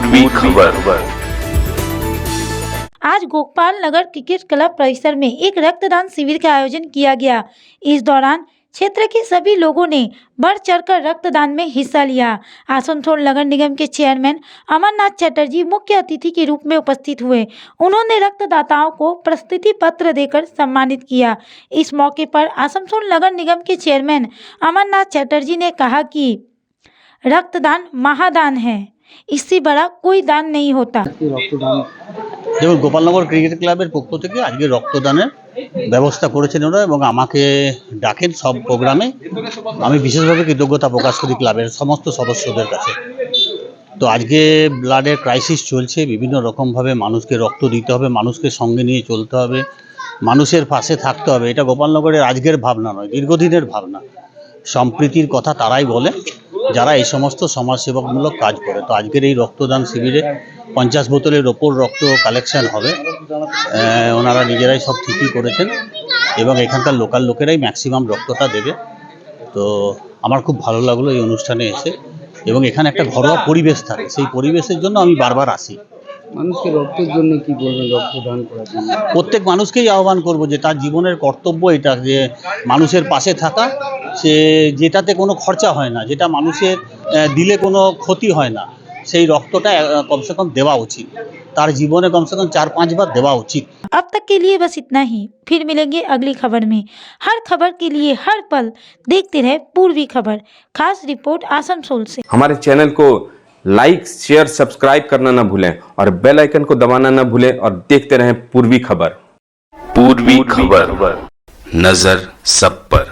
पूर्वी खबर। आज गोपाल नगर क्रिकेट क्लब परिसर में एक रक्तदान शिविर का आयोजन किया गया। इस दौरान क्षेत्र के सभी लोगों ने बढ़ चढ़कर रक्तदान में हिस्सा लिया। आसनसोल नगर निगम के चेयरमैन अमरनाथ चटर्जी मुख्य अतिथि के रूप में उपस्थित हुए। उन्होंने रक्तदाताओं को प्रस्तुति पत्र देकर सम्मानित किया। इस मौके पर आसनसोल नगर निगम के चेयरमैन अमरनाथ चटर्जी ने कहा कि रक्तदान महादान है, इससे बड़ा कोई दान नहीं होता। দেখুন গোপালনগর ক্রিকেট ক্লাবের পক্ষ থেকে আজকে রক্তদানের ব্যবস্থা করেছেন ওরা এবং আমাকে ডাকেন সব প্রোগ্রামে। আমি বিশেষভাবে কৃতজ্ঞতা প্রকাশ করি ক্লাবের সমস্ত সদস্যদের কাছে। তো আজকে ব্লাডের ক্রাইসিস চলছে, বিভিন্ন রকমভাবে মানুষকে রক্ত দিতে হবে, মানুষকে সঙ্গে নিয়ে চলতে হবে, মানুষের পাশে থাকতে হবে। এটা গোপালনগরের আজকের ভাবনা নয়, দীর্ঘদিনের ভাবনা। সম্প্রীতির কথা তারাই বলে যারা এই সমস্ত সমাজসেবামূলক কাজ করে। তো আজকের এই রক্তদান শিবিরে 50 বোতলের ওপর রক্ত কালেকশন হবে। ওনারা নিজেরাই সব ঠিকই করেছেন এবং এখানকার লোকাল লোকেরাই ম্যাক্সিমাম রক্তটা দেবে। তো আমার খুব ভালো লাগলো এই অনুষ্ঠানে এসে এবং এখানে একটা ঘরোয়া পরিবেশ থাকে, সেই পরিবেশের জন্য আমি বারবার আসি। মানুষকে রক্তের জন্য কি বলবেন, রক্তদান করার জন্য? প্রত্যেক মানুষকেই আহ্বান করব যে তার জীবনের কর্তব্য এটা, যে মানুষের পাশে থাকা, সে যেটাতে কোনো খরচা হয় না, যেটা মানুষের দিলে কোনো ক্ষতি হয় না, সেই রক্তটা কমসে কম দেওয়া উচিত। তার জীবনে কমসে কম 4-5 বার দেওয়া উচিত। अब तक के लिए बस इतना ही। फिर मिलेंगे अगली खबर में। हर खबर के लिए हर पल देखते रहे पूर्वी खबर। खास रिपोर्ट आसनसोल से। हमारे चैनल को लाइक, शेयर, सब्सक्राइब करना ना भूलें और बेल आइकन को दबाना ना भूलें और देखते रहें पूर्वी खबर। पूर्वी खबर, नजर सब पर।